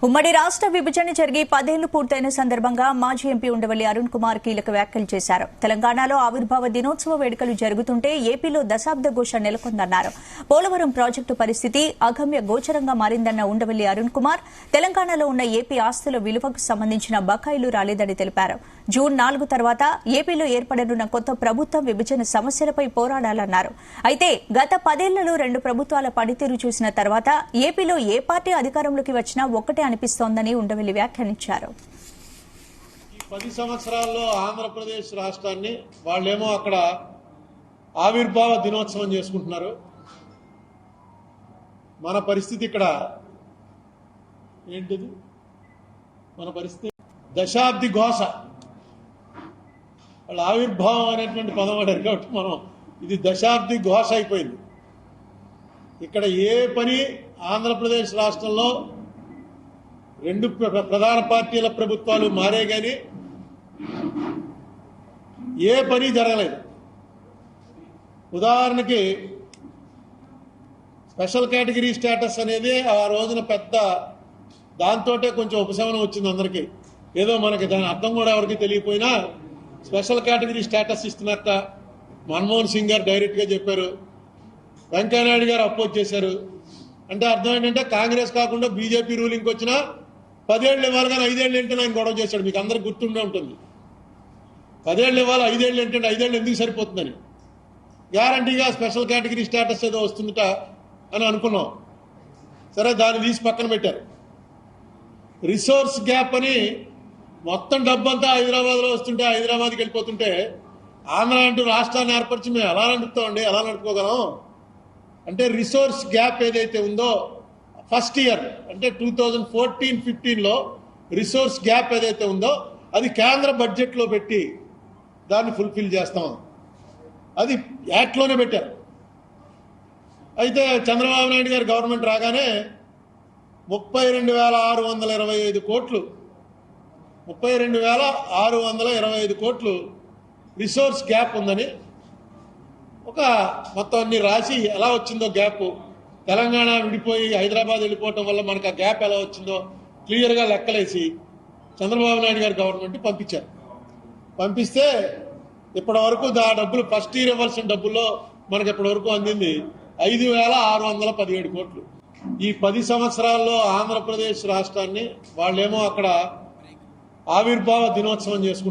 ఉమ్మడి రాష్ట్ర విభజన జరిగి 10 ఏళ్లు పూర్తయిన సందర్భంగా మాజీ ఎంపీ ఉండవల్లి అరుణ్ కుమార్ కీలక వ్యాఖ్యలు చేశారు. తెలంగాణలో ఆవిర్భావ దినోత్సవ వేడుకలు జరుగుతుంటే ఏపీలో దశాబ్ద ఘోష నెలకొందన్నారు. పోలవరం ప్రాజెక్టు పరిస్థితి అగమ్య గోచరంగా మారిందన్న ఉండవల్లి అరుణ్ కుమార్ తెలంగాణలో ఉన్న ఏపీ ఆస్తుల విలువకు సంబంధించిన బకాయిలు రాలేదని తెలిపారు. జూన్ 4 తర్వాత ఏపీలో ఏర్పడనున్న కొత్త ప్రభుత్వం విభజన సమస్యలపై పోరాడాలన్నారు. అయితే గత 10 ఏళ్లలో 2 ప్రభుత్వాల పనితీరు చూసిన తర్వాత ఏపీలో ఏ పార్టీ అధికారంలోకి వచ్చినా ఒక్కటే అనిపిస్తోందని ఉండవల్లి వ్యాఖ్యానించారు. 10 సంవత్సరాల్లో ఆంధ్రప్రదేశ్ రాష్ట్రాన్ని వాళ్ళేమో అక్కడ ఆవిర్భావ దినోత్సవం చేసుకుంటున్నారు. మన పరిస్థితి ఇక్కడ ఏంటిది? మన పరిస్థితి దశాబ్ది ఘోష. వాళ్ళ ఆవిర్భావం అనేటువంటి పదం వాడారు కాబట్టి మనం ఇది దశాబ్ది ఘోష అయిపోయింది. ఇక్కడ ఏ పని ఆంధ్రప్రదేశ్ రాష్ట్రంలో 2 ప్రధాన పార్టీల ప్రభుత్వాలు మారే గాని ఏ పని జరగలేదు. ఉదాహరణకి స్పెషల్ కేటగిరీ స్టేటస్ అనేది ఆ రోజున పెద్ద దాంతోటే కొంచెం ఉపశమనం వచ్చింది అందరికీ. ఏదో మనకి దాని అర్థం కూడా ఎవరికి తెలియపోయినా స్పెషల్ కేటగిరీ స్టేటస్ ఇస్తున్నట్ట మన్మోహన్ సింగ్ గారు డైరెక్ట్గా చెప్పారు. వెంకయ్యనాయుడు గారు అపోజ్ చేశారు. అంటే అర్థం ఏంటంటే కాంగ్రెస్ కాకుండా బీజేపీ రూలింగ్కి వచ్చినా 10 ఏళ్ళు ఇవ్వాలి కానీ 5 ఏళ్ళు ఏంటంటే ఆయన గొడవ చేశాడు. మీకు అందరికి గుర్తుండే ఉంటుంది. 10 ఏళ్ళు ఇవ్వాలి 5 ఏళ్ళు ఏంటంటే 5 ఏళ్ళు ఎందుకు సరిపోతుందని గ్యారంటీగా స్పెషల్ కేటగిరీ స్టేటస్ ఏదో వస్తుందట అని అనుకున్నాం. సరే దాన్ని తీసి పక్కన పెట్టారు. రిసోర్స్ గ్యాప్ అని మొత్తం డబ్బంతా హైదరాబాద్లో వస్తుంటే హైదరాబాద్కి వెళ్ళిపోతుంటే ఆంధ్ర అంటూ రాష్ట్రాన్ని ఏర్పరిచి మేము ఎలా నడుపుతామండి, ఎలా నడుపుకోగలం అంటే రిసోర్స్ గ్యాప్ ఏదైతే ఉందో ఫస్ట్ ఇయర్ అంటే 2014-15లో రిసోర్స్ గ్యాప్ ఏదైతే ఉందో అది కేంద్ర బడ్జెట్లో పెట్టి దాన్ని ఫుల్ఫిల్ చేస్తాం. అది యాక్ట్లోనే పెట్టారు. అయితే చంద్రబాబు నాయుడు గారి గవర్నమెంట్ రాగానే 32,625 కోట్లు 32,625 కోట్లు రిసోర్స్ గ్యాప్ ఉందని ఒక మొత్తం అన్ని రాసి ఎలా వచ్చిందో గ్యాప్, తెలంగాణ విడిపోయి హైదరాబాద్ వెళ్ళిపోవటం వల్ల మనకు ఆ గ్యాప్ ఎలా వచ్చిందో క్లియర్గా లెక్కలేసి చంద్రబాబు నాయుడు గారి గవర్నమెంట్ పంపించారు. పంపిస్తే ఇప్పటి వరకు ఆ డబ్బులు ఫస్ట్ ఇయర్ ఇవ్వాల్సిన డబ్బుల్లో మనకి ఇప్పటి వరకు అందింది 5,617 కోట్లు. ఈ 10 సంవత్సరాల్లో ఆంధ్రప్రదేశ్ రాష్ట్రాన్ని వాళ్ళేమో అక్కడ ఆవిర్భావ దినోత్సవం చేసుకుంటున్నారు.